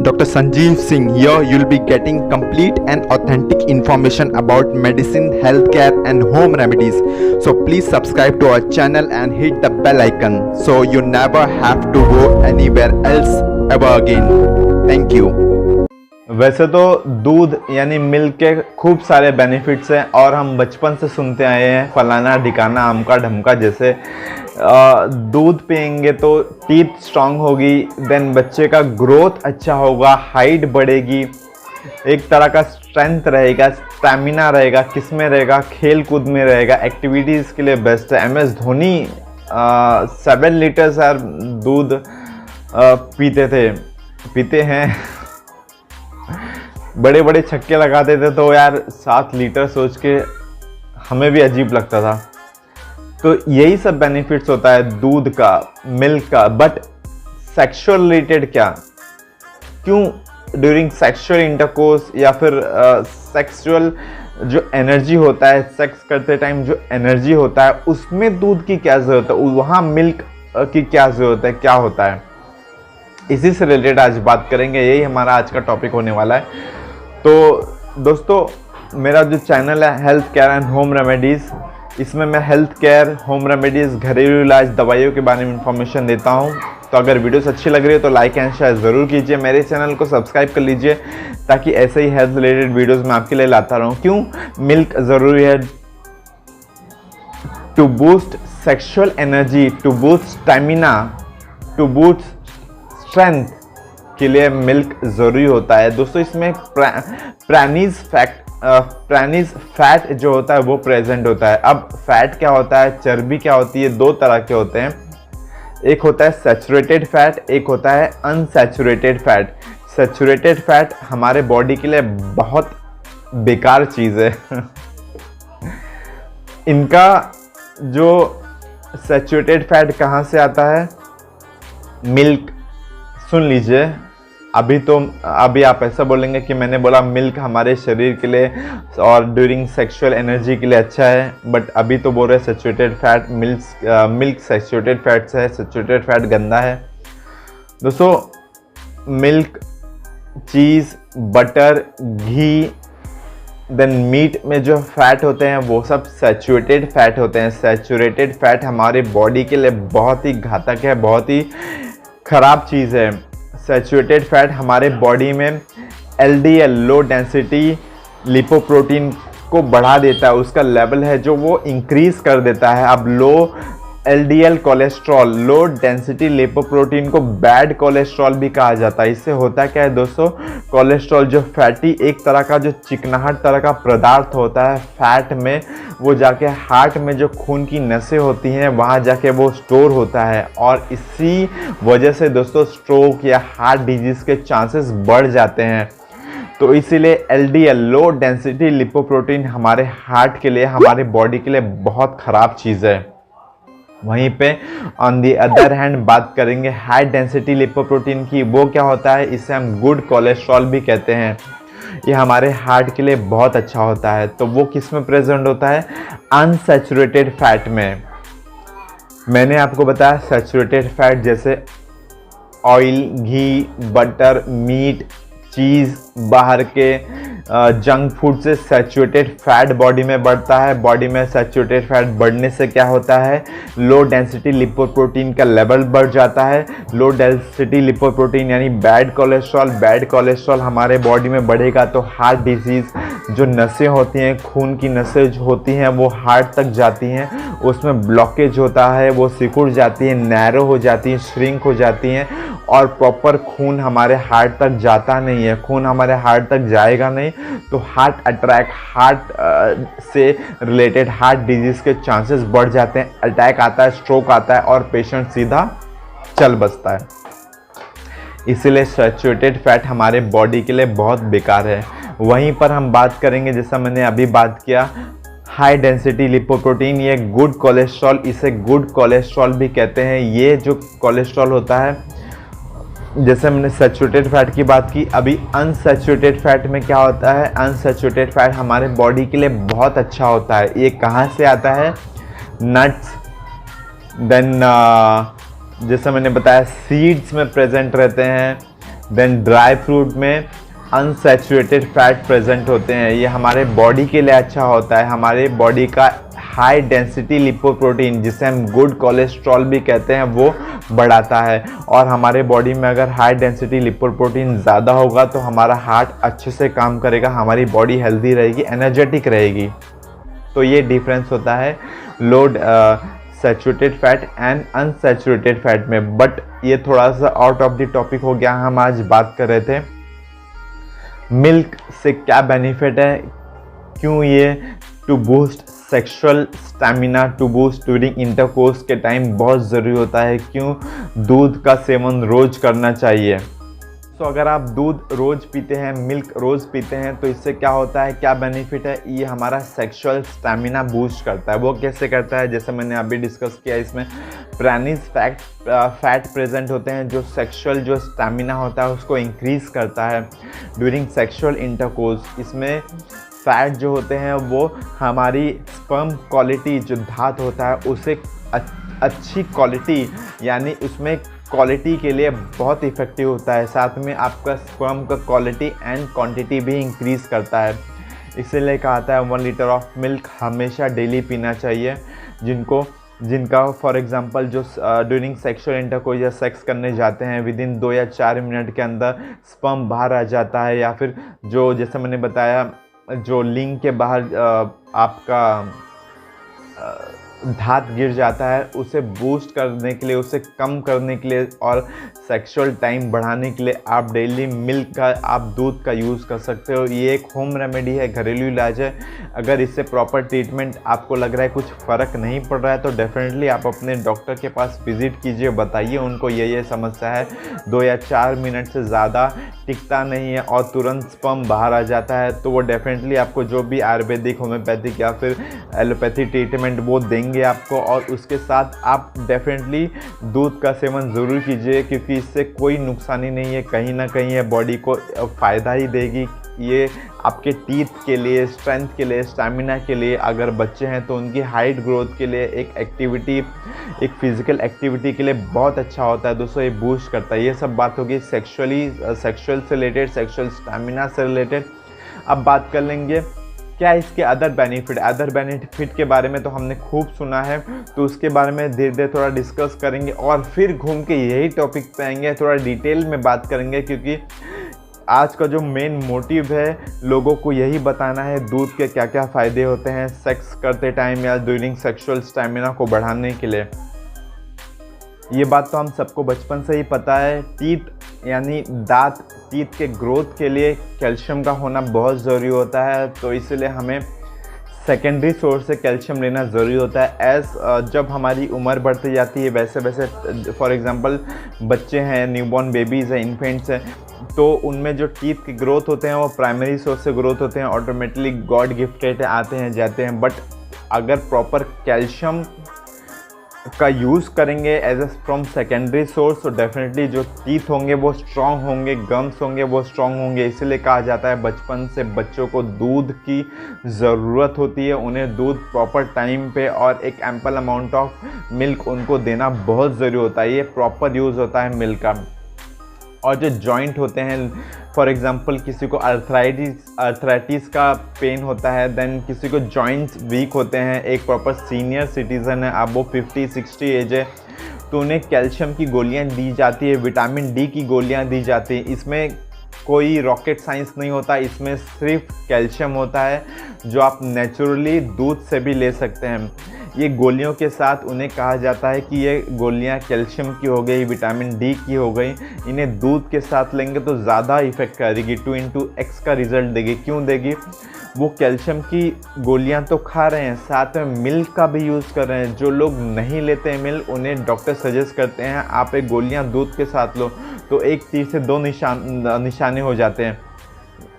Dr. Sanjeev Singh. Here you'll be getting complete and authentic information about medicine, healthcare and home remedies. So please subscribe to our channel and hit the bell icon so you never have to go anywhere else ever again. Thank you. वैसे तो दूध यानी milk के खूब सारे benefits हैं और हम बचपन से सुनते आए हैं फलाना ढिकाना आमका ढमका जैसे दूध पियेंगे तो टीथ स्ट्रांग होगी, देन बच्चे का ग्रोथ अच्छा होगा, हाइट बढ़ेगी, एक तरह का स्ट्रेंथ रहेगा, स्टैमिना रहेगा, किस में रहेगा, खेल कूद में रहेगा, एक्टिविटीज़ के लिए बेस्ट है। MS धोनी 7 लीटर्स यार दूध पीते हैं बड़े बड़े छक्के लगाते थे तो यार 7 लीटर सोच के हमें भी अजीब लगता था। तो यही सब बेनिफिट्स होता है दूध का, मिल्क का। बट सेक्सुअल रिलेटेड क्या, क्यों ड्यूरिंग सेक्सुअल इंटरकोर्स या फिर सेक्सुअल जो एनर्जी होता है, सेक्स करते टाइम जो एनर्जी होता है उसमें दूध की क्या ज़रूरत है, वहाँ मिल्क की क्या ज़रूरत है, क्या होता है, इसी से रिलेटेड आज बात करेंगे। यही हमारा आज का टॉपिक होने वाला है। तो दोस्तों मेरा जो चैनल है health care and home remedies, इसमें मैं हेल्थ केयर, होम रेमेडीज़, घरेलू इलाज, दवाइयों के बारे में इंफॉर्मेशन देता हूं। तो अगर वीडियोस अच्छी लग रही है तो लाइक एंड शेयर ज़रूर कीजिए, मेरे चैनल को सब्सक्राइब कर लीजिए ताकि ऐसे ही हेल्थ रिलेटेड वीडियोस मैं आपके लिए लाता रहूं। क्यों मिल्क ज़रूरी है? To boost sexual energy, to boost stamina, to boost strength के लिए मिल्क ज़रूरी होता है। दोस्तों इसमें प्रानीज फैट जो होता है वो प्रेजेंट होता है। अब फैट क्या होता है, चर्बी क्या होती है, दो तरह के होते हैं। एक होता है सैचुरेटेड फैट, एक होता है अनसैचुरेटेड फैट। सैचुरेटेड फैट हमारे बॉडी के लिए बहुत बेकार चीज़ है इनका जो सैचुरेटेड फैट कहाँ से आता है, मिल्क। सुन लीजिए, अभी आप ऐसा बोलेंगे कि मैंने बोला मिल्क हमारे शरीर के लिए और ड्यूरिंग सेक्सुअल एनर्जी के लिए अच्छा है, बट अभी तो बोल रहे saturated fat, milk saturated fat से है, सैचुरेटेड फैट गंदा है। दोस्तों मिल्क, चीज़, बटर, घी, देन मीट में जो फैट होते हैं वो सब सैचुरेटेड फैट होते हैं। सैचुरेटेड फैट हमारे बॉडी के लिए बहुत ही घातक है, बहुत ही ख़राब चीज़ है। सैचुरेटेड फैट हमारे बॉडी में LDL, लो डेंसिटी लिपोप्रोटीन को बढ़ा देता है, उसका लेवल है जो वो इंक्रीज़ कर देता है। अब लो LDL cholesterol, low density lipoprotein को बैड कोलेस्ट्रॉल भी कहा जाता है। इससे होता क्या है दोस्तों, कोलेस्ट्रॉल जो फैटी एक तरह का जो चिकनाहट तरह का पदार्थ होता है फैट में, वो जाके हार्ट में जो खून की नसें होती हैं वहाँ जाके वो स्टोर होता है और इसी वजह से दोस्तों स्ट्रोक या हार्ट डिजीज़ के चांसेस बढ़ जाते हैं। तो इसीलिए LDL, लो डेंसिटी लिपोप्रोटीन हमारे हार्ट के लिए, हमारे बॉडी के लिए बहुत ख़राब चीज़ है। वहीं पे ऑन दी अदर हैंड बात करेंगे हाई डेंसिटी लिपोप्रोटीन की। वो क्या होता है, इसे हम गुड कोलेस्ट्रॉल भी कहते हैं। ये हमारे हार्ट के लिए बहुत अच्छा होता है। तो वो किस में प्रेजेंट होता है, अनसैचुरेटेड फैट में। मैंने आपको बताया सैचुरेटेड फैट जैसे ऑयल, घी, बटर, मीट, चीज़, बाहर के जंक फूड से सैचुरेटेड फैट बॉडी में बढ़ता है। बॉडी में सैचुरेटेड फैट बढ़ने से क्या होता है, लो डेंसिटी लिपोप्रोटीन का लेवल बढ़ जाता है। लो डेंसिटी लिपोप्रोटीन यानी बैड कोलेस्ट्रॉल हमारे बॉडी में बढ़ेगा तो हार्ट डिजीज़, जो नसें होती हैं, खून की नसें जो होती हैं वो हार्ट तक जाती हैं, उसमें ब्लॉकेज होता है, वो सिकुड़ जाती हैं, नैरो हो जाती हैं, श्रिंक हो जाती हैं और प्रॉपर खून हमारे हार्ट तक जाता नहीं है। खून हमारे हार्ट तक जाएगा नहीं तो हार्ट अटैक, हार्ट से रिलेटेड हार्ट डिजीज़ के चांसेस बढ़ जाते हैं। अटैक आता है, स्ट्रोक आता है और पेशेंट सीधा चल बसता है। इसीलिए सैचुरेटेड फैट हमारे बॉडी के लिए बहुत बेकार है। वहीं पर हम बात करेंगे, जैसा मैंने अभी बात किया, हाई डेंसिटी लिपोप्रोटीन, ये गुड कोलेस्ट्रॉल, इसे गुड कोलेस्ट्रॉल भी कहते हैं। ये जो कोलेस्ट्रॉल होता है, जैसे हमने सैचुरेटेड फैट की बात की, अभी अनसैचुरेटेड फैट में क्या होता है, अनसैचुरेटेड फैट हमारे बॉडी के लिए बहुत अच्छा होता है। ये कहाँ से आता है, नट्स, देन जैसे मैंने बताया सीड्स में प्रेजेंट रहते हैं, देन ड्राई फ्रूट में अनसैचुरेटेड फैट प्रेजेंट होते हैं, ये हमारे बॉडी के लिए अच्छा होता है। हमारे बॉडी का हाई डेंसिटी लिपोप्रोटीन, जिसे हम गुड कोलेस्ट्रॉल भी कहते हैं, वो बढ़ाता है। और हमारे बॉडी में अगर हाई डेंसिटी लिपोप्रोटीन ज़्यादा होगा तो हमारा हार्ट अच्छे से काम करेगा, हमारी बॉडी हेल्दी रहेगी, एनर्जेटिक रहेगी। तो ये डिफरेंस होता है low saturated fat and unsaturated fat में। बट ये थोड़ा सा आउट ऑफ द टॉपिक हो गया। हम आज बात कर रहे थे मिल्क से क्या बेनिफिट है, क्यों ये to boost sexual stamina, to boost during intercourse के टाइम बहुत ज़रूरी होता है, क्यों दूध का सेवन रोज़ करना चाहिए। तो अगर आप दूध रोज़ पीते हैं, मिल्क रोज़ पीते हैं, तो इससे क्या होता है, क्या बेनिफिट है, ये हमारा सेक्सुअल स्टैमिना बूस्ट करता है। वो कैसे करता है, जैसे मैंने अभी डिस्कस किया, इसमें प्रानिस फैट प्रेजेंट होते हैं जो सेक्सुअल जो स्टैमिना होता है उसको इंक्रीज़ करता है ड्यूरिंग सेक्सुअल इंटरकोर्स। इसमें फैट जो होते हैं वो हमारी स्पर्म क्वालिटी जो धात होता है उसे अच्छी क्वालिटी, यानी उसमें क्वालिटी के लिए बहुत इफ़ेक्टिव होता है। साथ में आपका स्पर्म का क्वालिटी एंड क्वांटिटी भी इंक्रीज़ करता है। इसीलिए कहा जाता है 1 लीटर ऑफ मिल्क हमेशा डेली पीना चाहिए। जिनका फॉर एग्जांपल जो ड्यूरिंग सेक्सुअल इंटरकोर्स या सेक्स करने जाते हैं, विदिन 2 या 4 मिनट के अंदर स्पर्म बाहर आ जाता है, या फिर जो जैसे मैंने बताया जो लिंग के बाहर आपका धात गिर जाता है, उसे बूस्ट करने के लिए, उसे कम करने के लिए और सेक्सुअल टाइम बढ़ाने के लिए आप डेली मिल्क का, आप दूध का यूज़ कर सकते हो। ये एक होम रेमेडी है, घरेलू इलाज है। अगर इससे प्रॉपर ट्रीटमेंट आपको लग रहा है कुछ फ़र्क नहीं पड़ रहा है तो डेफिनेटली आप अपने डॉक्टर के पास विज़िट कीजिए, बताइए उनको ये समस्या है, 2 या 4 मिनट से ज़्यादा टिकता नहीं है और तुरंत स्पर्म बाहर आ जाता है, तो वो डेफिनेटली आपको जो भी आयुर्वेदिक, होम्योपैथिक या फिर एलोपैथी ट्रीटमेंट वो देंगे आपको। और उसके साथ आप डेफिनेटली दूध का सेवन ज़रूर कीजिए, क्योंकि इससे कोई नुकसानी नहीं है, कहीं ना कहीं ये बॉडी को फ़ायदा ही देगी। ये आपके टीथ के लिए, स्ट्रेंथ के लिए, स्टैमिना के लिए, अगर बच्चे हैं तो उनकी हाइट ग्रोथ के लिए, एक एक्टिविटी, एक फिज़िकल एक्टिविटी के लिए बहुत अच्छा होता है दोस्तों, ये बूस्ट करता है। ये सब बात होगी सेक्सुअल से रिलेटेड, सेक्सुअल स्टैमिना से रिलेटेड। अब बात कर लेंगे क्या इसके अदर बेनिफिट के बारे में तो हमने खूब सुना है, तो उसके बारे में धीरे धीरे थोड़ा डिस्कस करेंगे और फिर घूम के यही टॉपिक पे आएंगे, थोड़ा डिटेल में बात करेंगे, क्योंकि आज का जो मेन मोटिव है लोगों को यही बताना है दूध के क्या क्या फ़ायदे होते हैं सेक्स करते टाइम या ड्यूरिंग सेक्सुअल स्टैमिना को बढ़ाने के लिए। ये बात तो हम सबको बचपन से ही पता है, टीथ यानी दांत, टीथ के ग्रोथ के लिए कैल्शियम का होना बहुत ज़रूरी होता है, तो इसलिए हमें सेकेंडरी सोर्स से कैल्शियम लेना ज़रूरी होता है। जब हमारी उम्र बढ़ती जाती है वैसे वैसे, फॉर एग्जांपल बच्चे हैं, न्यूबॉर्न बेबीज़ हैं, इन्फेंट्स हैं, तो उनमें जो टीथ के ग्रोथ होते हैं वो प्राइमरी सोर्स से ग्रोथ होते हैं, ऑटोमेटिकली गॉड गिफ्टेड आते हैं जाते हैं। बट अगर प्रॉपर कैल्शियम का यूज़ करेंगे as a from secondary source, तो डेफिनेटली जो टीथ होंगे वो स्ट्रॉन्ग होंगे, गम्स होंगे वो स्ट्रॉन्ग होंगे। इसीलिए कहा जाता है बचपन से बच्चों को दूध की ज़रूरत होती है, उन्हें दूध प्रॉपर टाइम पे और एक एम्पल अमाउंट ऑफ मिल्क उनको देना बहुत ज़रूरी होता है। ये प्रॉपर यूज़ होता है मिल्क का। और जो जॉइंट होते हैं, फॉर एग्जांपल किसी को अर्थराइटिस का पेन होता है, देन किसी को जॉइंट्स वीक होते हैं, एक प्रॉपर सीनियर सिटीज़न है, अब वो 50-60 एज है, तो उन्हें कैल्शियम की गोलियां दी जाती है, विटामिन डी की गोलियां दी जाती है। इसमें कोई रॉकेट साइंस नहीं होता, इसमें सिर्फ कैल्शियम होता है जो आप नेचुरली दूध से भी ले सकते हैं। ये गोलियों के साथ उन्हें कहा जाता है कि ये गोलियां कैल्शियम की हो गई, विटामिन डी की हो गई, इन्हें दूध के साथ लेंगे तो ज़्यादा इफेक्ट करेगी, 2x का रिजल्ट देगी। क्यों देगी? वो कैल्शियम की गोलियां तो खा रहे हैं, साथ में मिल्क का भी यूज़ कर रहे हैं। जो लोग नहीं लेते हैं मिल्क, उन्हें डॉक्टर सजेस्ट करते हैं आप एक गोलियां दूध के साथ लो, तो एक तीर से 2 निशाने हो जाते हैं।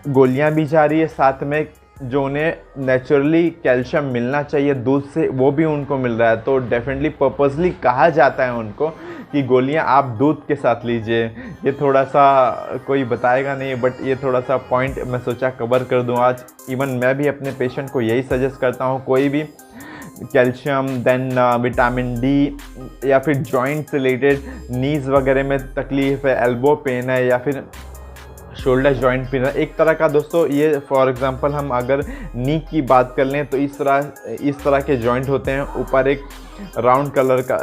गोलियां भी जा रही है, साथ में जो उन्हें नेचुरली कैल्शियम मिलना चाहिए दूध से वो भी उनको मिल रहा है। तो डेफिनेटली पर्पसली कहा जाता है उनको कि गोलियां आप दूध के साथ लीजिए। ये थोड़ा सा कोई बताएगा नहीं, बट ये थोड़ा सा पॉइंट मैं सोचा कवर कर दूं आज। इवन मैं भी अपने पेशेंट को यही सजेस्ट करता हूं, कोई भी कैल्शियम, देन विटामिन डी, या फिर जॉइंट से रिलेटेड नीज़ वगैरह में तकलीफ़ है, एल्बो पेन है, या फिर शोल्डर जॉइंट पेन है। एक तरह का दोस्तों ये फॉर एग्जांपल हम अगर नी की बात कर लें तो इस तरह के जॉइंट होते हैं। ऊपर एक राउंड कलर का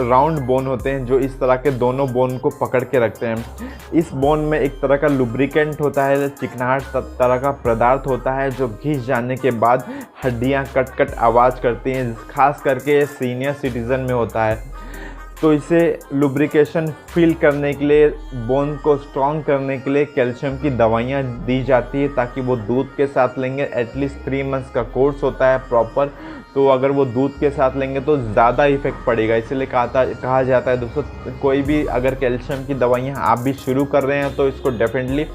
राउंड बोन होते हैं जो इस तरह के दोनों बोन को पकड़ के रखते हैं। इस बोन में एक तरह का लुब्रिकेंट होता है, चिकनाहट तरह का पदार्थ होता है जो घिस जाने के बाद हड्डियां कट कट आवाज़ करती हैं, खास करके सीनियर सिटीज़न में होता है। तो इसे लुब्रिकेशन फील करने के लिए, बोन को स्ट्रॉन्ग करने के लिए कैल्शियम की दवाइयाँ दी जाती है ताकि वो दूध के साथ लेंगे। एटलीस्ट 3 मंथ्स का कोर्स होता है प्रॉपर, तो अगर वो दूध के साथ लेंगे तो ज़्यादा इफेक्ट पड़ेगा। इसलिए कहा जाता है दोस्तों, कोई भी अगर कैल्शियम की दवाइयाँ आप भी शुरू कर रहे हैं तो इसको डेफिनेटली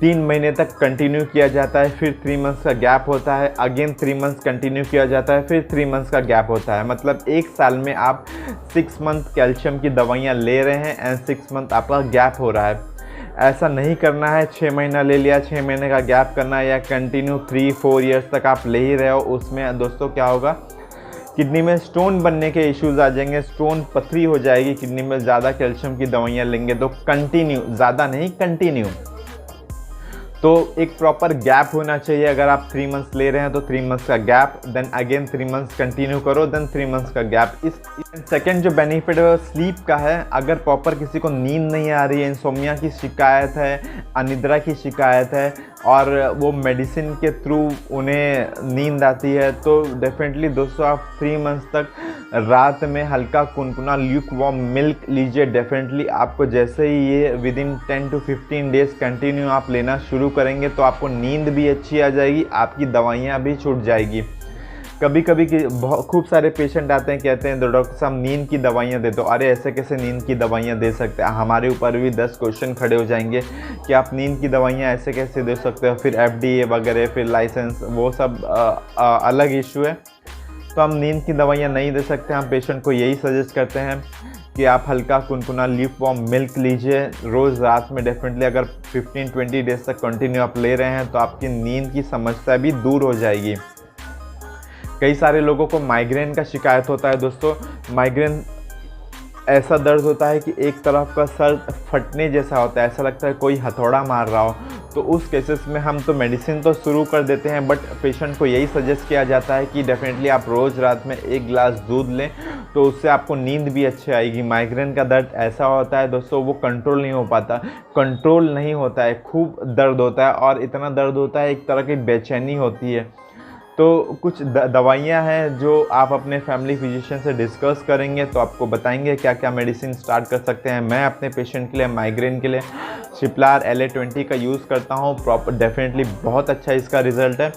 3 महीने तक कंटिन्यू किया जाता है, फिर 3 मंथ्स का गैप होता है, अगेन 3 मंथ्स कंटिन्यू किया जाता है, फिर 3 मंथ्स का गैप होता है। मतलब 1 साल में आप 6 मंथ कैल्शियम की दवाइयाँ ले रहे हैं एंड 6 मंथ आपका गैप हो रहा है। ऐसा नहीं करना है 6 महीना ले लिया, 6 महीने का गैप करना है, या कंटिन्यू 3-4 ईयर्स तक आप ले ही रहे हो। उसमें दोस्तों क्या होगा, किडनी में स्टोन बनने के इश्यूज आ जाएंगे, स्टोन पथरी हो जाएगी किडनी में। ज़्यादा कैल्शियम की दवाइयाँ लेंगे तो कंटिन्यू, ज़्यादा नहीं कंटिन्यू, तो एक प्रॉपर गैप होना चाहिए। अगर आप 3 मंथ्स ले रहे हैं तो 3 मंथ्स का gap, then again 3 months continue करो, देन 3 मंथ्स का गैप। इस सेकंड जो बेनिफिट है वो स्लीप का है। अगर प्रॉपर किसी को नींद नहीं आ रही है, इंसोम्निया की शिकायत है, अनिद्रा की शिकायत है, और वो मेडिसिन के थ्रू उन्हें नींद आती है, तो डेफिनेटली दोस्तों आप 3 मंथ्स तक रात में हल्का कुनकुना ल्यूक वार्म मिल्क लीजिए। डेफिनेटली आपको जैसे ही ये विदिन 10 to 15 डेज़ कंटिन्यू आप लेना शुरू करेंगे तो आपको नींद भी अच्छी आ जाएगी, आपकी दवाइयाँ भी छूट जाएगी। कभी कभी खूब सारे पेशेंट आते हैं, कहते हैं तो डॉक्टर साहब नींद की दवाइयाँ दे दो। अरे ऐसे कैसे नींद की दवाइयाँ दे सकते हैं? हमारे ऊपर भी 10 क्वेश्चन खड़े हो जाएंगे कि आप नींद की दवाइयाँ ऐसे कैसे दे सकते हो, फिर FDA वगैरह, फिर लाइसेंस, वो सब अलग इशू है। तो हम नींद की दवाइयाँ नहीं दे सकते। हम पेशेंट को यही सजेस्ट करते हैं कि आप हल्का कुनकुना ल्यूक वार्म मिल्क लीजिए रोज़ रात में। डेफिनेटली अगर 15-20 डेज तक कंटिन्यू आप ले रहे हैं तो आपकी नींद की समस्या भी दूर हो जाएगी। कई सारे लोगों को माइग्रेन का शिकायत होता है दोस्तों। माइग्रेन ऐसा दर्द होता है कि एक तरफ का सर फटने जैसा होता है, ऐसा लगता है कोई हथौड़ा मार रहा हो। तो उस केसेस में हम तो मेडिसिन तो शुरू कर देते हैं, बट पेशेंट को यही सजेस्ट किया जाता है कि डेफिनेटली आप रोज़ रात में 1 गिलास दूध लें, तो उससे आपको नींद भी अच्छी आएगी। माइग्रेन का दर्द ऐसा होता है दोस्तों, वो कंट्रोल नहीं हो पाता, कंट्रोल नहीं होता है, खूब दर्द होता है, और इतना दर्द होता है एक तरह की बेचैनी होती है। तो कुछ दवाइयाँ हैं जो आप अपने फैमिली फिजिशियन से डिस्कस करेंगे तो आपको बताएंगे क्या क्या मेडिसिन स्टार्ट कर सकते हैं। मैं अपने पेशेंट के लिए माइग्रेन के लिए सिप्लार LA20 का यूज़ करता हूँ। प्रॉपर डेफिनेटली बहुत अच्छा इसका रिज़ल्ट है,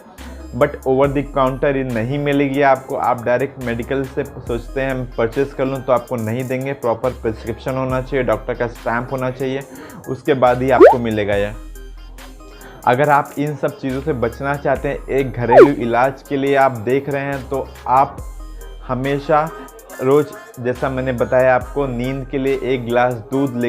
बट ओवर द काउंटर ये नहीं मिलेगी आपको। आप डायरेक्ट मेडिकल से सोचते हैं परचेज़ कर लूँ तो आपको नहीं देंगे। प्रॉपर प्रिस्क्रिप्शन होना चाहिए, डॉक्टर का स्टैम्प होना चाहिए, उसके बाद ही आपको मिलेगा यह। अगर आप इन सब चीज़ों से बचना चाहते हैं, एक घरेलू इलाज के लिए आप देख रहे हैं, तो आप हमेशा रोज़, जैसा मैंने बताया आपको, नींद के लिए 1 गिलास दूध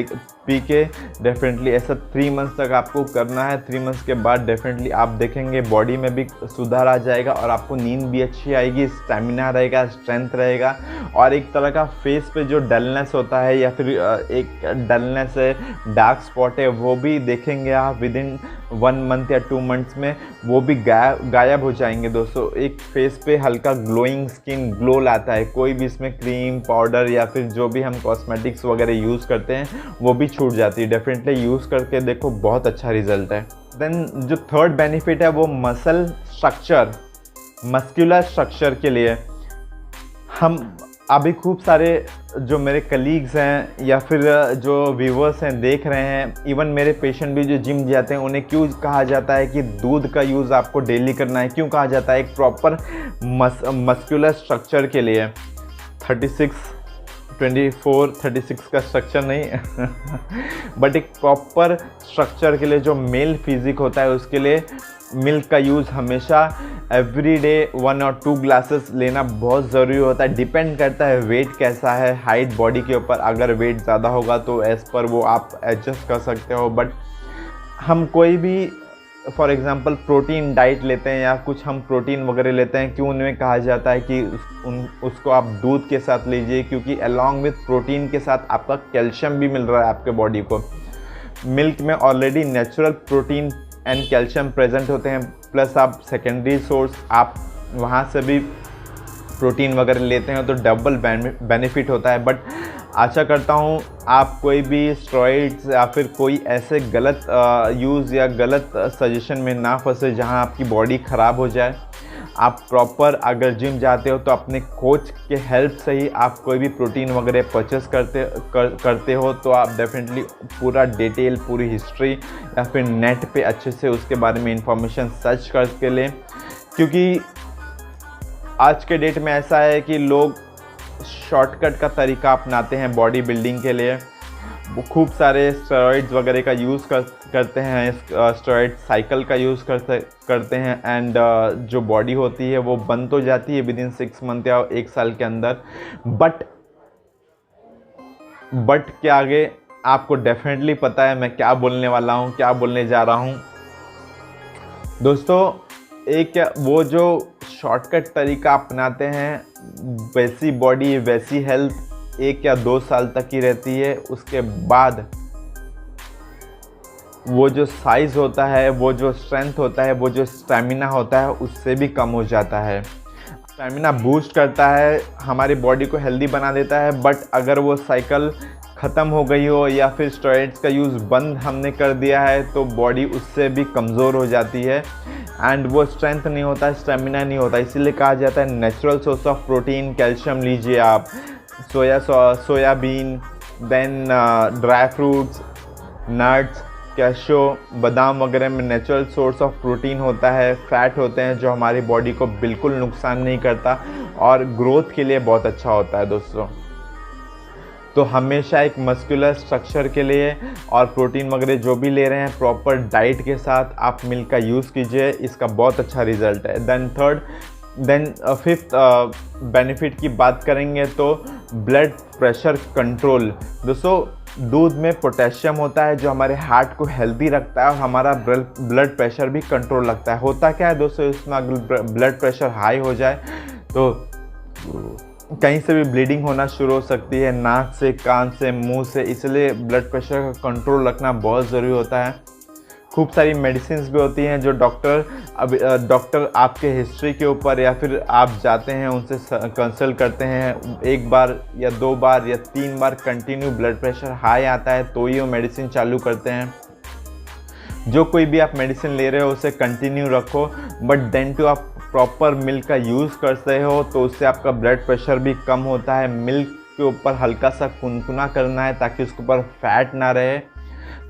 पी के डेफिनेटली ऐसा 3 मंथ्स तक आपको करना है। 3 मंथ्स के बाद डेफिनेटली आप देखेंगे बॉडी में भी सुधार आ जाएगा और आपको नींद भी अच्छी आएगी, स्टेमिना रहेगा, स्ट्रेंथ रहेगा, और एक तरह का फेस पे जो डलनेस होता है या फिर एक डलनेस है, डार्क स्पॉट है, वो भी देखेंगे आप विदिन 1 मंथ या 2 मंथ्स में वो भी गायब हो जाएंगे दोस्तों। एक फेस पे हल्का ग्लोइंग स्किन ग्लो लाता है। कोई भी इसमें क्रीम, पाउडर या फिर जो भी हम कॉस्मेटिक्स वगैरह यूज़ करते हैं वो भी छूट जाती है। डेफिनेटली यूज़ करके देखो, बहुत अच्छा रिजल्ट है। देन जो थर्ड बेनिफिट है वो मसल स्ट्रक्चर, मस्कुलर स्ट्रक्चर के लिए हम अभी खूब सारे जो मेरे कलीग्स हैं या फिर जो व्यूवर्स हैं देख रहे हैं, इवन मेरे पेशेंट भी जो जिम जाते हैं, उन्हें क्यों कहा जाता है कि दूध का यूज़ आपको डेली करना है? क्यों कहा जाता है? एक प्रॉपर मस्कुलर स्ट्रक्चर के लिए 36 का स्ट्रक्चर नहीं बट एक प्रॉपर स्ट्रक्चर के लिए जो मेल फिजिक होता है उसके लिए मिल्क का यूज़ हमेशा एवरी डे 1 और 2 ग्लासेस लेना बहुत ज़रूरी होता है। डिपेंड करता है वेट कैसा है, हाइट बॉडी के ऊपर। अगर वेट ज़्यादा होगा तो एज़ पर वो आप एडजस्ट कर सकते हो, बट हम कोई भी फॉर एग्ज़ाम्पल प्रोटीन डाइट लेते हैं या कुछ हम प्रोटीन वगैरह लेते हैं, क्यों उनमें कहा जाता है कि उसको आप दूध के साथ लीजिए, क्योंकि अलॉन्ग विथ प्रोटीन के साथ आपका कैल्शियम भी मिल रहा है आपके बॉडी को। मिल्क में already natural protein and calcium present होते हैं, प्लस आप सेकेंडरी सोर्स आप वहाँ से भी प्रोटीन वगैरह लेते हैं तो डबल बेनिफिट होता है। बट आशा करता हूँ आप कोई भी स्टेरॉइड्स या फिर कोई ऐसे गलत यूज़ या गलत सजेशन में ना फंसे जहाँ आपकी बॉडी ख़राब हो जाए। आप प्रॉपर अगर जिम जाते हो तो अपने कोच के हेल्प से ही आप कोई भी प्रोटीन वगैरह परचेस करते हो तो आप डेफिनेटली पूरा डिटेल, पूरी हिस्ट्री या फिर नेट पे अच्छे से उसके बारे में इंफॉर्मेशन सर्च करके लें, क्योंकि आज के डेट में ऐसा है कि लोग शॉर्टकट का तरीका अपनाते हैं बॉडी बिल्डिंग के लिए। वो खूब सारे स्टेरॉइड्स वगैरह का यूज़ करते हैं, स्टेरॉइड साइकिल का यूज़ करते हैं एंड जो बॉडी होती है वो बन तो जाती है विदिन 6 मंथ या 1 साल के अंदर। बट के आगे आपको डेफिनेटली पता है मैं क्या बोलने वाला हूँ, क्या बोलने जा रहा हूँ दोस्तों। एक वो जो शॉर्टकट तरीका अपनाते हैं, वैसी बॉडी वैसी हेल्थ 1 या 2 साल तक ही रहती है। उसके बाद वो जो साइज़ होता है, वो जो स्ट्रेंथ होता है, वो जो स्टैमिना होता है उससे भी कम हो जाता है। स्टैमिना बूस्ट करता है, हमारी बॉडी को हेल्दी बना देता है, बट अगर वो साइकिल ख़त्म हो गई हो या फिर स्टेरॉइड्स का यूज़ बंद हमने कर दिया है तो बॉडी उससे भी कमज़ोर हो जाती है एंड वो स्ट्रेंथ नहीं होता, स्टेमिना नहीं होता। इसीलिए कहा जाता है natural source of protein calcium लीजिए आप, soybean, then dry fruits, nuts, cashew, बादाम वगैरह में नेचुरल सोर्स ऑफ प्रोटीन होता है, फैट होते हैं जो हमारी बॉडी को बिल्कुल नुकसान नहीं करता और ग्रोथ के लिए बहुत अच्छा होता है दोस्तों। तो हमेशा एक मस्कुलर स्ट्रक्चर के लिए और प्रोटीन वगैरह जो भी ले रहे हैं प्रॉपर डाइट के साथ आप मिल्क का यूज़ कीजिए, इसका बहुत अच्छा रिजल्ट है। देन फिफ्थ बेनिफिट की बात करेंगे तो ब्लड प्रेशर कंट्रोल। दोस्तों दूध में पोटेशियम होता है जो हमारे हार्ट को हेल्दी रखता है और हमारा ब्लड प्रेशर भी कंट्रोल रखता है। होता क्या है दोस्तों, इसमें अगर ब्लड प्रेशर हाई हो जाए तो कहीं से भी ब्लीडिंग होना शुरू हो सकती है, नाक से, कान से, मुंह से। इसलिए ब्लड प्रेशर का कंट्रोल रखना बहुत ज़रूरी होता है। खूब सारी मेडिसिन्स भी होती हैं जो डॉक्टर आपके हिस्ट्री के ऊपर या फिर आप जाते हैं उनसे कंसल्ट करते हैं, 1 बार या 2 बार या 3 बार कंटिन्यू ब्लड प्रेशर हाई आता है तो ही वो मेडिसिन चालू करते हैं। जो कोई भी आप मेडिसिन ले रहे हो उसे कंटिन्यू रखो, बट देन टू आप प्रॉपर मिल्क का यूज़ करते हो तो उससे आपका ब्लड प्रेशर भी कम होता है। मिल्क के ऊपर हल्का सा कुनकुना करना है ताकि उसके ऊपर फैट ना रहे,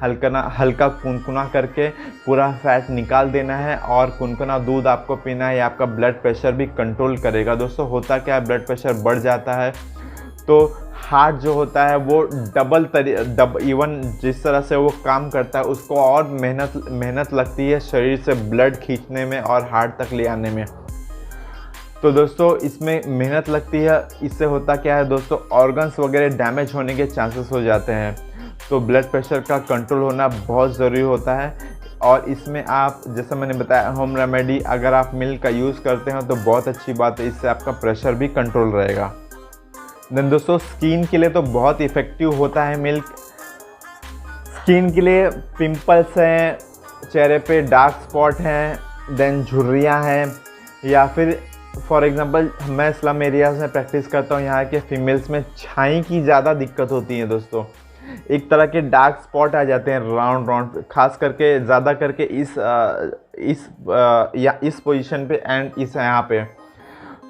हल्का कुनकुना करके पूरा फैट निकाल देना है और कुनकुना दूध आपको पीना है। आपका ब्लड प्रेशर भी कंट्रोल करेगा। दोस्तों होता क्या है, ब्लड प्रेशर बढ़ जाता है तो हार्ट जो होता है वो इवन जिस तरह से वो काम करता है उसको और मेहनत लगती है शरीर से ब्लड खींचने में और हार्ट तक ले आने में। तो दोस्तों इसमें मेहनत लगती है, इससे होता क्या है दोस्तों, ऑर्गन्स वगैरह डैमेज होने के चांसेस हो जाते हैं। तो ब्लड प्रेशर का कंट्रोल होना बहुत ज़रूरी होता है और इसमें आप जैसा मैंने बताया होम रेमेडी अगर आप मिल्क का यूज़ करते हो तो बहुत अच्छी बात है, इससे आपका प्रेशर भी कंट्रोल रहेगा। देन दोस्तों स्किन के लिए तो बहुत इफ़ेक्टिव होता है मिल्क। स्किन के लिए पिंपल्स हैं, चेहरे पे डार्क स्पॉट हैं, देन झुर्रियाँ हैं, या फिर फॉर एग्जांपल मैं स्लम एरियाज़ में प्रैक्टिस करता हूँ, यहाँ के फीमेल्स में छाई की ज़्यादा दिक्कत होती है दोस्तों। एक तरह के डार्क स्पॉट आ जाते हैं राउंड, खास करके ज़्यादा करके इस पोजीशन पे एंड इस यहाँ पे।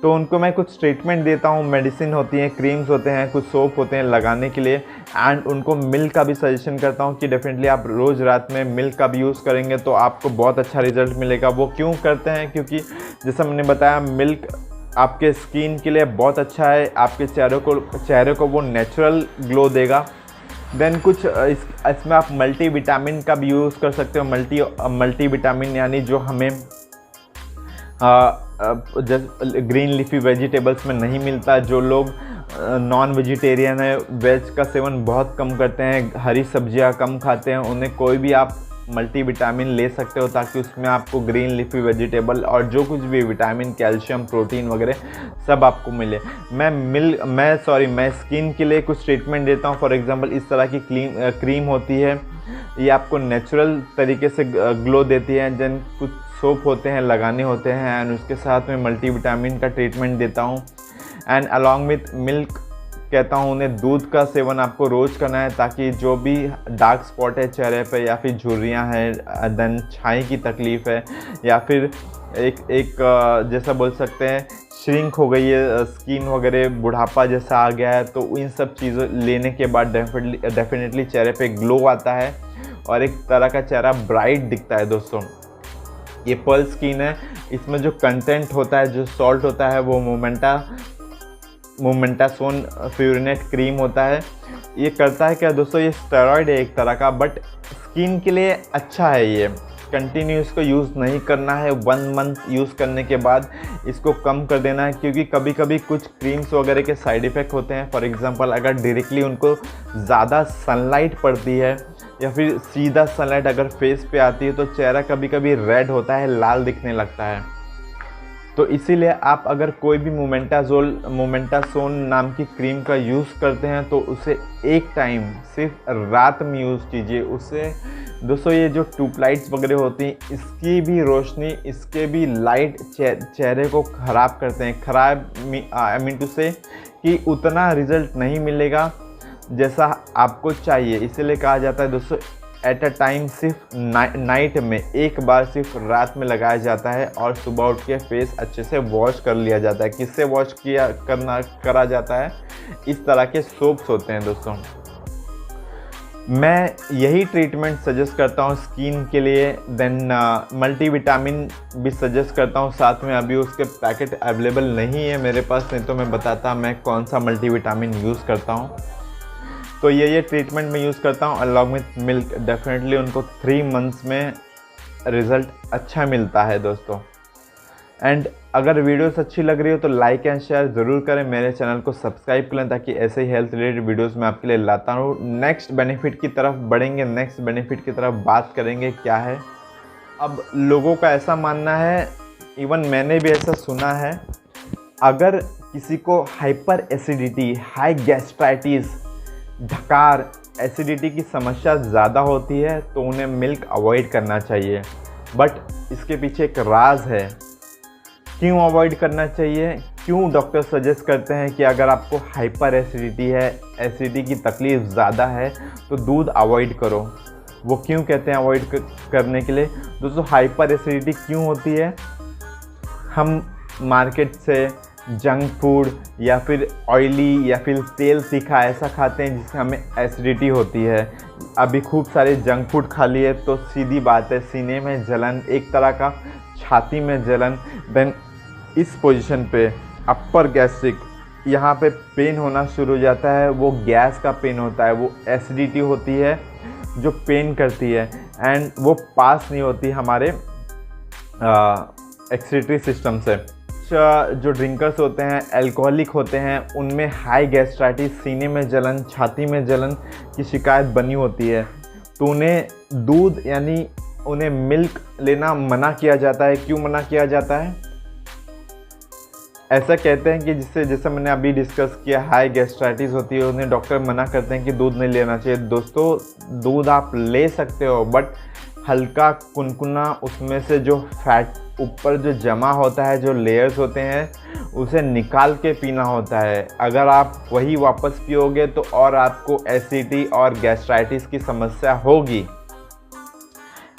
तो उनको मैं कुछ ट्रीटमेंट देता हूँ, मेडिसिन होती हैं, क्रीम्स होते हैं, कुछ सोप होते हैं लगाने के लिए एंड उनको मिल्क का भी सजेशन करता हूँ कि डेफिनेटली आप रोज़ रात में मिल्क का भी यूज़ करेंगे तो आपको बहुत अच्छा रिजल्ट मिलेगा। वो क्यों करते हैं, क्योंकि जैसा मैंने बताया मिल्क आपके स्किन के लिए बहुत अच्छा है, आपके चेहरे को वो नेचुरल ग्लो देगा। देन कुछ इसमें आप मल्टी विटामिन का भी यूज़ कर सकते हो। मल्टी विटामिन यानी जो हमें ग्रीन लीफी वेजिटेबल्स में नहीं मिलता। जो लोग नॉन वेजिटेरियन है, वेज का सेवन बहुत कम करते हैं, हरी सब्जियां कम खाते हैं, उन्हें कोई भी आप मल्टीविटामिन ले सकते हो, ताकि उसमें आपको ग्रीन लीफी वेजिटेबल और जो कुछ भी विटामिन, कैल्शियम, प्रोटीन वगैरह सब आपको मिले। मैं स्किन के लिए कुछ ट्रीटमेंट देता हूँ। फॉर एग्जांपल इस तरह की क्रीम होती है, ये आपको नेचुरल तरीके से ग्लो देती है। देन कुछ सोप होते हैं, लगाने होते हैं, एंड उसके साथ में मल्टीविटामिन का ट्रीटमेंट देता हूँ। एंड अलॉन्ग विथ मिल्क कहता हूँ उन्हें दूध का सेवन आपको रोज़ करना है, ताकि जो भी डार्क स्पॉट है चेहरे पे, या फिर झुर्रियाँ हैं, देन छाई की तकलीफ़ है, या फिर एक जैसा बोल सकते हैं श्रिंक हो गई है स्किन वगैरह, बुढ़ापा जैसा आ गया है, तो इन सब चीज़ों लेने के बाद डेफिनेटली चेहरे पे ग्लो आता है और एक तरह का चेहरा ब्राइट दिखता है। दोस्तों ये पर्ल स्किन है, इसमें जो कंटेंट होता है, जो सॉल्ट होता है, वो मोमेंटासोन फ्यूरिनेट क्रीम होता है। ये करता है क्या दोस्तों, ये स्टेरॉइड है एक तरह का, बट स्किन के लिए अच्छा है। ये कंटिन्यू इसको यूज़ नहीं करना है, 1 मंथ यूज़ करने के बाद इसको कम कर देना है, क्योंकि कभी कभी कुछ क्रीम्स वगैरह के साइड इफ़ेक्ट होते हैं। फॉर एग्जांपल अगर डायरेक्टली उनको ज़्यादा सनलाइट पड़ती है, या फिर सीधा सनलाइट अगर फेस पे आती है, तो चेहरा कभी कभी रेड होता है, लाल दिखने लगता है। तो इसीलिए आप अगर कोई भी मोमेंटासोन नाम की क्रीम का यूज़ करते हैं, तो उसे एक टाइम सिर्फ रात में यूज़ कीजिए। उससे दोस्तों ये जो ट्यूबलाइट्स वगैरह होती हैं, इसकी भी रोशनी, इसके भी लाइट चेहरे को ख़राब करते हैं। ख़राब आई मीन टू से कि उतना रिज़ल्ट नहीं मिलेगा जैसा आपको चाहिए। इसीलिए कहा जाता है दोस्तों, एट अ टाइम सिर्फ नाइट में एक बार सिर्फ रात में लगाया जाता है, और सुबह उठ के फेस अच्छे से वॉश कर लिया जाता है। किससे वॉश करा जाता है, इस तरह के सोप्स होते हैं। दोस्तों मैं यही ट्रीटमेंट सजेस्ट करता हूँ स्किन के लिए। देन मल्टीविटामिन भी सजेस्ट करता हूँ साथ में। अभी उसके पैकेट अवेलेबल नहीं है मेरे पास, नहीं तो मैं बताता मैं कौन सा मल्टीविटामिन यूज़ करता हूँ। तो ये ट्रीटमेंट मैं यूज़ करता हूँ अलॉन्ग विथ मिल्क। डेफिनेटली उनको 3 मंथ्स में रिज़ल्ट अच्छा मिलता है दोस्तों। एंड अगर वीडियोस अच्छी लग रही हो तो लाइक एंड शेयर ज़रूर करें, मेरे चैनल को सब्सक्राइब करें, ताकि ऐसे ही हेल्थ रिलेटेड वीडियोस मैं आपके लिए लाता हूँ। नेक्स्ट बेनिफिट की तरफ बढ़ेंगे, नेक्स्ट बेनिफिट की तरफ बात करेंगे क्या है। अब लोगों का ऐसा मानना है, इवन मैंने भी ऐसा सुना है, अगर किसी को हाइपर एसिडिटी, हाई गैस्ट्राइटिस, ढकार, एसिडिटी की समस्या ज़्यादा होती है, तो उन्हें मिल्क अवॉइड करना चाहिए। बट इसके पीछे एक राज है, क्यों अवॉइड करना चाहिए, क्यों डॉक्टर सजेस्ट करते हैं कि अगर आपको हाइपर एसिडिटी है, एसिडिटी की तकलीफ़ ज़्यादा है, तो दूध अवॉइड करो। वो क्यों कहते हैं अवॉइड करने के लिए दोस्तों? हाइपर एसिडिटी क्यों होती है? हम मार्केट से जंक फूड या फिर ऑयली या फिर तेल तीखा ऐसा खाते हैं जिससे हमें एसिडिटी होती है। अभी खूब सारे जंक फूड खा लिए तो सीधी बात है, सीने में जलन, एक तरह का छाती में जलन, देन इस पोजीशन पे अपर गैस्ट्रिक, यहाँ पे पेन होना शुरू हो जाता है। वो गैस का पेन होता है, वो एसिडिटी होती है जो पेन करती है, एंड वो पास नहीं होती हमारे एक्सक्रीटरी सिस्टम से। जो ड्रिंकर्स होते हैं, अल्कोहलिक होते हैं, उनमें हाई गैस्ट्राइटिस, सीने में जलन, छाती में जलन की शिकायत बनी होती है, तो उन्हें दूध यानी उन्हें मिल्क लेना मना किया जाता है। क्यों मना किया जाता है? ऐसा कहते हैं कि जिससे, जैसे मैंने अभी डिस्कस किया, हाई गैस्ट्राइटिस होती है, उन्हें डॉक्टर मना करते हैं कि दूध नहीं लेना चाहिए। दोस्तों दूध आप ले सकते हो, बट हल्का कुनकुना, उसमें से जो फैट ऊपर जो जमा होता है, जो लेयर्स होते हैं, उसे निकाल के पीना होता है। अगर आप वही वापस पियोगे तो और आपको एसिडिटी और गैस्ट्राइटिस की समस्या होगी।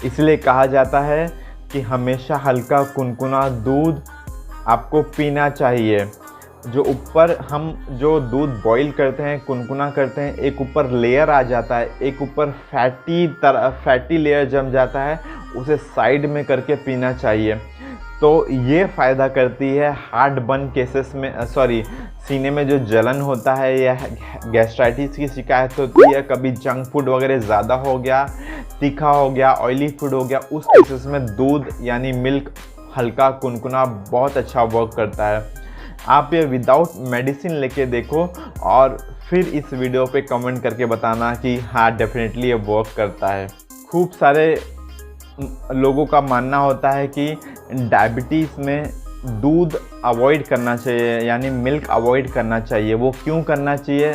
इसलिए कहा जाता है कि हमेशा हल्का कुनकुना दूध आपको पीना चाहिए। जो ऊपर हम जो दूध बॉईल करते हैं, कुनकुना करते हैं, एक ऊपर लेयर आ जाता है, एक ऊपर फैटी लेयर जम जाता है, उसे साइड में करके पीना चाहिए। तो ये फ़ायदा करती है हार्ट बर्न केसेस में, सीने में जो जलन होता है या गैस्ट्राइटिस की शिकायत होती है, कभी जंक फूड वगैरह ज़्यादा हो गया, तीखा हो गया, ऑयली फूड हो गया, उस केसेस में दूध यानी मिल्क हल्का कुनकुना बहुत अच्छा वर्क करता है। आप ये विदाउट मेडिसिन लेके देखो और फिर इस वीडियो पे कमेंट करके बताना कि हाँ डेफिनेटली ये वर्क करता है। खूब सारे लोगों का मानना होता है कि डायबिटीज़ में दूध अवॉइड करना चाहिए, यानी मिल्क अवॉइड करना चाहिए। वो क्यों करना चाहिए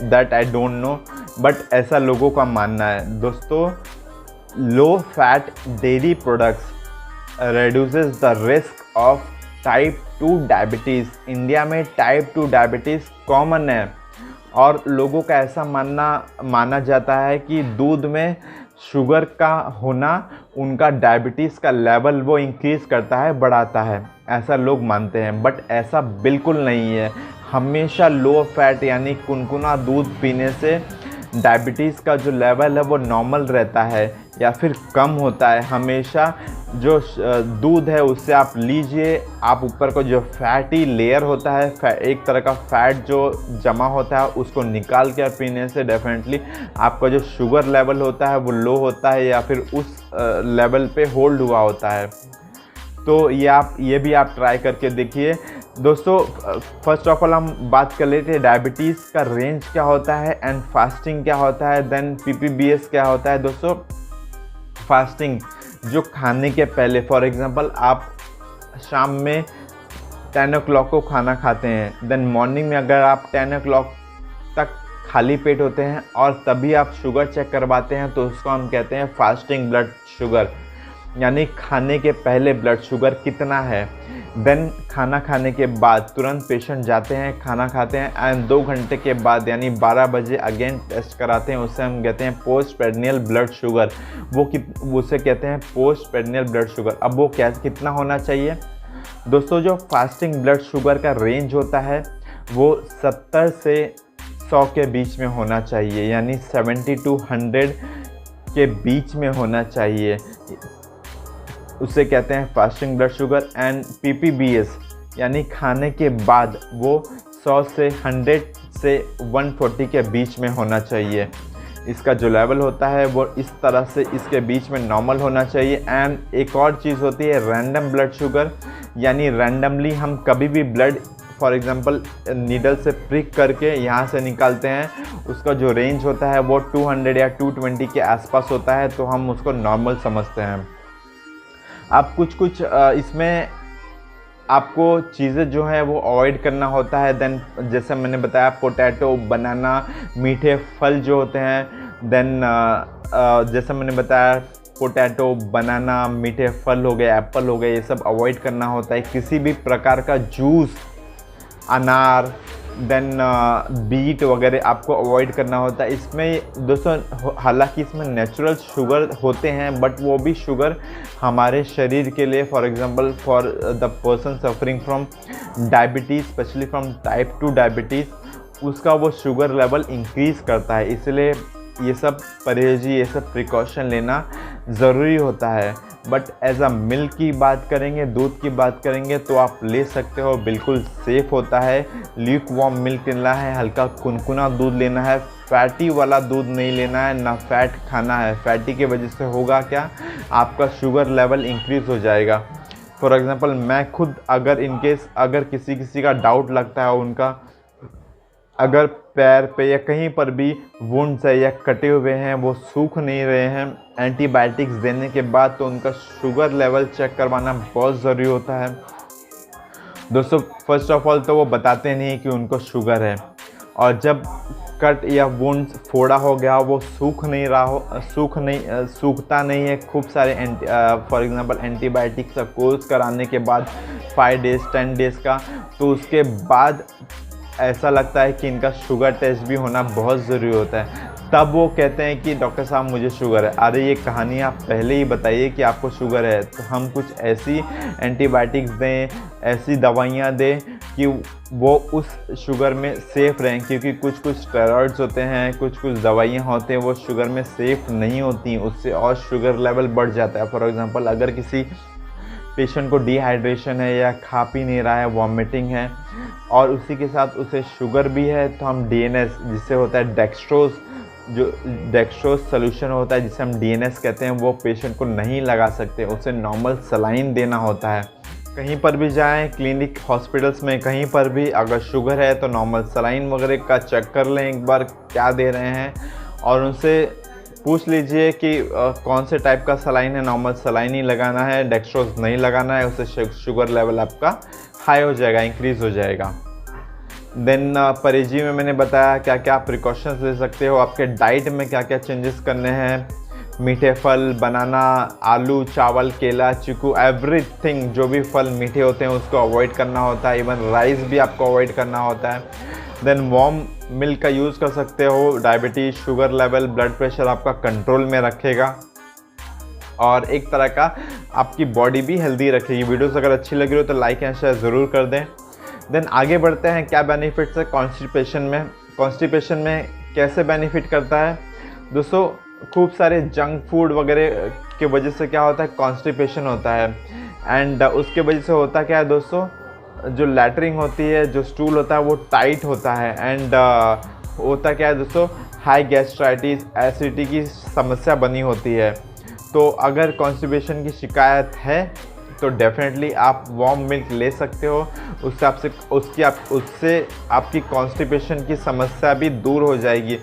that I don't know, but ऐसा लोगों का मानना है। दोस्तों, low fat dairy products reduces the risk of type 2 diabetes. India में टाइप 2 डायबिटीज़ कॉमन है और लोगों का ऐसा माना जाता है कि दूध में शुगर का होना उनका डायबिटीज़ का लेवल वो इंक्रीज़ करता है, बढ़ाता है, ऐसा लोग मानते हैं। बट ऐसा बिल्कुल नहीं है। हमेशा लो फैट यानी कुनकुना दूध पीने से डायबिटीज़ का जो लेवल है वो नॉर्मल रहता है या फिर कम होता है। हमेशा जो दूध है उससे आप लीजिए, आप ऊपर का जो फैटी लेयर होता है, एक तरह का फैट जो जमा होता है, उसको निकाल कर पीने से डेफिनेटली आपका जो शुगर लेवल होता है वो लो होता है या फिर उस लेवल पे होल्ड हुआ होता है। तो ये भी आप ट्राई करके देखिए। दोस्तों, फर्स्ट ऑफ ऑल हम बात कर लेते हैं डायबिटीज़ का रेंज क्या होता है एंड फास्टिंग क्या होता है, देन PPBS क्या होता है। दोस्तों, फास्टिंग जो खाने के पहले, फॉर एग्जांपल आप शाम में 10 o'clock को खाना खाते हैं, देन मॉर्निंग में अगर आप 10 o'clock तक खाली पेट होते हैं और तभी आप शुगर चेक करवाते हैं तो उसको हम कहते हैं फास्टिंग ब्लड शुगर, यानी खाने के पहले ब्लड शुगर कितना है। देन खाना खाने के बाद तुरंत पेशेंट जाते हैं, खाना खाते हैं एंड 2 घंटे के बाद यानी 12 बजे अगेन टेस्ट कराते हैं, उससे हम कहते हैं पोस्ट पेरिनियल ब्लड शुगर। उसे कहते हैं पोस्ट पेरिनियल ब्लड शुगर। अब वो कितना होना चाहिए? दोस्तों, जो फास्टिंग ब्लड शुगर का रेंज होता है वो 70 से 100 के बीच में होना चाहिए, यानी 70 to 100 के बीच में होना चाहिए। उसे कहते हैं fasting blood sugar. And PPBS यानी खाने के बाद वो 100 से 100 से 140 के बीच में होना चाहिए। इसका जो लेवल होता है वो इस तरह से इसके बीच में नॉर्मल होना चाहिए। एंड एक और चीज़ होती है रैंडम ब्लड शुगर, यानी रैंडमली हम कभी भी ब्लड फॉर एग्जांपल नीडल से प्रिक करके यहाँ से निकालते हैं, उसका जो रेंज होता है वो 200 या 220 के आसपास होता है, तो हम उसको नॉर्मल समझते हैं। अब कुछ इसमें आपको चीज़ें जो है वो अवॉइड करना होता है। देन जैसे मैंने बताया पोटैटो, बनाना, मीठे फल जो होते हैं। देन जैसे मैंने बताया पोटैटो, बनाना, मीठे फल हो गए, एप्पल हो गए, ये सब अवॉइड करना होता है। किसी भी प्रकार का जूस, अनार, देन बीट वगैरह आपको अवॉइड करना होता है। इसमें दोस्तों हालांकि इसमें नेचुरल शुगर होते हैं, बट वो भी शुगर हमारे शरीर के लिए, for example for the person suffering from diabetes, specially from type 2 diabetes, उसका वो शुगर लेवल इंक्रीज़ करता है। इसलिए ये सब परहेज़ी, ये सब प्रिकॉशन लेना ज़रूरी होता है। बट एज अ मिल्क की बात करेंगे, दूध की बात करेंगे, तो आप ले सकते हो, बिल्कुल सेफ़ होता है। ल्यूक वार्म मिल्क लेना है, हल्का कुनकुना दूध लेना है, फैटी वाला दूध नहीं लेना है, ना फैट खाना है। फैटी की वजह से होगा क्या, आपका शुगर लेवल इंक्रीज़ हो जाएगा। फॉर एग्ज़ाम्पल मैं खुद अगर किसी का डाउट लगता है, उनका अगर पैर पे या कहीं पर भी वुंड्स है या कटे हुए हैं, वो सूख नहीं रहे हैं एंटीबायोटिक्स देने के बाद, तो उनका शुगर लेवल चेक करवाना बहुत ज़रूरी होता है। दोस्तों, फर्स्ट ऑफ ऑल तो वो बताते नहीं कि उनको शुगर है, और जब कट या वुंड्स फोड़ा हो गया, वो सूखता नहीं है, खूब सारे फॉर एग्जांपल एंटीबायोटिक्स का कोर्स कराने के बाद 5 डेज़ 10 डेज़ का, तो उसके बाद ऐसा लगता है कि इनका शुगर टेस्ट भी होना बहुत ज़रूरी होता है। तब वो कहते हैं कि डॉक्टर साहब मुझे शुगर है। अरे ये कहानी आप पहले ही बताइए कि आपको शुगर है, तो हम कुछ ऐसी एंटीबायोटिक्स दें, ऐसी दवाइयाँ दें कि वो उस शुगर में सेफ़ रहें, क्योंकि कुछ स्टेरॉइड्स होते हैं, कुछ दवाइयाँ होते हैं वो शुगर में सेफ़ नहीं होती, उससे और शुगर लेवल बढ़ जाता है। फॉर एग्ज़ाम्पल अगर किसी पेशेंट को डिहाइड्रेशन है या खा पी नहीं रहा है, वॉमिटिंग है, और उसी के साथ उसे शुगर भी है, तो हम DNS, जिससे होता है डेक्स्ट्रोज सोल्यूशन होता है जिसे हम DNS कहते हैं, वो पेशेंट को नहीं लगा सकते, उसे नॉर्मल सलाइन देना होता है। कहीं पर भी जाएं, क्लिनिक, हॉस्पिटल्स में कहीं पर भी अगर शुगर है तो नॉर्मल सलाइन वगैरह का चेक कर लें एक बार क्या दे रहे हैं, और उनसे पूछ लीजिए कि कौन से टाइप का सलाइन है। नॉर्मल सलाइन ही लगाना है, डेक्स्ट्रोज नहीं लगाना है, उससे शुगर लेवल आपका हाई हो जाएगा, इंक्रीज़ हो जाएगा। देन परहेजी में मैंने बताया क्या क्या प्रिकॉशंस ले सकते हो, आपके डाइट में क्या क्या चेंजेस करने हैं। मीठे फल, बनाना, आलू, चावल, केला, चीकू, एवरीथिंग जो भी फल मीठे होते हैं उसको अवॉइड करना होता है। इवन राइस भी आपको अवॉइड करना होता है। देन वार्म मिल्क का यूज़ कर सकते हो। Diabetes, sugar level, blood pressure आपका कंट्रोल में रखेगा और एक तरह का आपकी बॉडी भी हेल्दी रखेगी। वीडियोस अगर अच्छी लगी हो तो लाइक एंड शेयर ज़रूर कर दें। देन आगे बढ़ते हैं, क्या बेनिफिट्स है कॉन्स्टिपेशन में। कॉन्स्टिपेशन में कैसे बेनिफिट करता है दोस्तों, खूब सारे जंक फूड वगैरह के वजह से क्या होता है, कॉन्स्टिपेशन होता है। एंड उसके वजह से होता क्या है दोस्तों, जो लैटरिंग होती है, जो स्टूल होता है वो टाइट होता है। एंड होता क्या है दोस्तों, हाई गैस्ट्राइटिस, एसिडिटी की समस्या बनी होती है। तो अगर कॉन्स्टिपेशन की शिकायत है तो डेफिनेटली आप वार्म मिल्क ले सकते हो। उससे आपकी कॉन्स्टिपेशन की समस्या भी दूर हो जाएगी।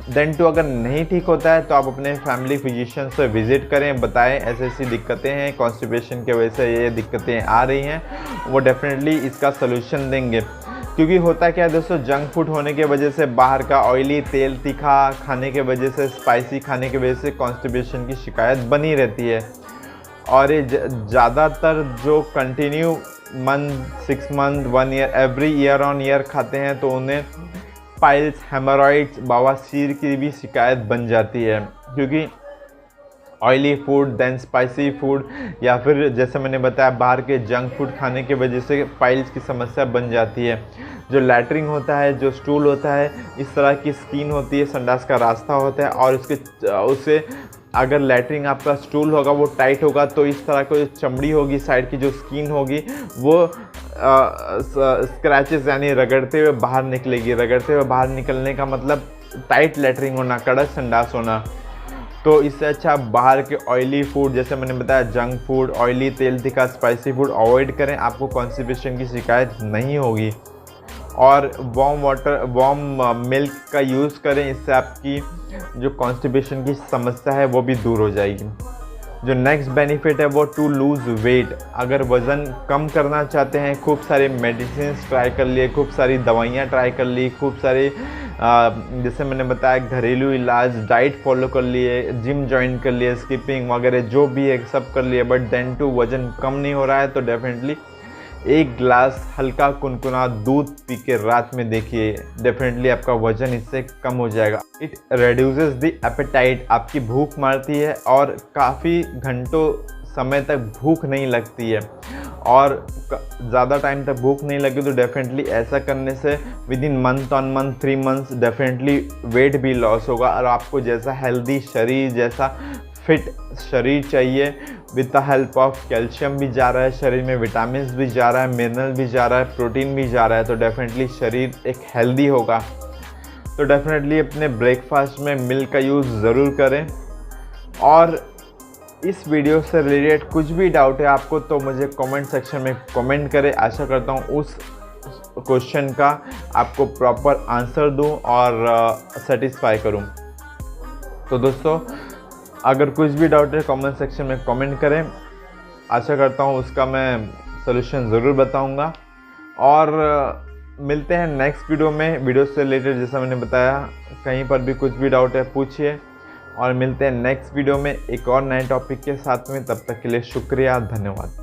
देन टू अगर नहीं ठीक होता है तो आप अपने फैमिली फिजिशियन से विज़िट करें, बताएं ऐसी ऐसी दिक्कतें हैं, कॉन्स्टिपेशन की वजह से ये दिक्कतें आ रही हैं, वो डेफिनेटली इसका सलूशन देंगे। क्योंकि होता क्या है दोस्तों, जंक फूड होने की वजह से, बाहर का ऑयली, तेल तीखा खाने की वजह से, स्पाइसी खाने की वजह से कॉन्स्टिपेशन की शिकायत बनी रहती है। और ये ज़्यादातर जो continue month, 6 month, 1 year, every year on year खाते हैं तो उन्हें पाइल्स, हेमोरॉइड्स, बवासीर की भी शिकायत बन जाती है। क्योंकि oily food, then spicy food, या फिर जैसे मैंने बताया बाहर के जंक फूड खाने की वजह से पाइल्स की समस्या बन जाती है। जो लैटरिंग होता है, जो स्टूल होता है, इस तरह की स्किन होती है, संडास का रास्ता होता है, और उससे अगर लैटरिंग आपका स्टूल होगा वो टाइट होगा तो इस तरह की चमड़ी होगी, साइड की जो स्किन होगी वो स्क्रैचेस यानी रगड़ते हुए बाहर निकलेगी। रगड़ते हुए बाहर निकलने का मतलब टाइट लैटरिंग होना, कड़क संडास होना। तो इससे अच्छा बाहर के ऑयली फूड, जैसे मैंने बताया जंक फूड, ऑयली, तेल तीखा, स्पाइसी फूड अवॉइड करें, आपको कॉन्स्टिपेशन की शिकायत नहीं होगी। और वार्म मिल्क का यूज़ करें, इससे आपकी जो कॉन्स्टिपेशन की समस्या है वो भी दूर हो जाएगी। जो नेक्स्ट बेनिफिट है वो टू लूज़ वेट। अगर वज़न कम करना चाहते हैं, खूब सारे मेडिसिन ट्राई कर लिए, खूब सारी दवाइयाँ ट्राई कर ली, खूब सारे जैसे मैंने बताया घरेलू इलाज, डाइट फॉलो कर लिए, जिम ज्वाइन कर लिए, स्किपिंग वगैरह जो भी है सब कर लिए, बट देन टू वज़न कम नहीं हो रहा है तो डेफिनेटली 1 गिलास हल्का कुनकुना दूध पी के रात में देखिए, डेफिनेटली आपका वज़न इससे कम हो जाएगा। इट रेड्यूसेस द एपेटाइट, आपकी भूख मारती है और काफ़ी घंटों समय तक भूख नहीं लगती है। और ज़्यादा टाइम तक भूख नहीं लगी तो डेफिनेटली ऐसा करने से within month on month, 3 months definitely weight भी लॉस होगा। और आपको जैसा हेल्दी शरीर, जैसा फिट शरीर चाहिए, with the help of calcium भी जा रहा है शरीर में, विटामिन भी जा रहा है, मिनरल भी जा रहा है, प्रोटीन भी जा रहा है, तो डेफिनेटली शरीर एक हेल्दी होगा। तो डेफिनेटली अपने ब्रेकफास्ट में मिल्क का यूज़ ज़रूर करें। और इस वीडियो से रिलेटेड कुछ भी डाउट है आपको तो मुझे कमेंट सेक्शन में कमेंट करें। आशा करता हूँ उस क्वेश्चन का आपको प्रॉपर आंसर दूँ और सेटिस्फाई करूँ। तो दोस्तों अगर कुछ भी डाउट है कमेंट सेक्शन में कमेंट करें, आशा करता हूँ उसका मैं सलूशन ज़रूर बताऊँगा। और मिलते हैं नेक्स्ट वीडियो में। वीडियो से रिलेटेड जैसा मैंने बताया, कहीं पर भी कुछ भी डाउट है पूछिए, और मिलते हैं नेक्स्ट वीडियो में एक और नए टॉपिक के साथ में। तब तक के लिए शुक्रिया, धन्यवाद।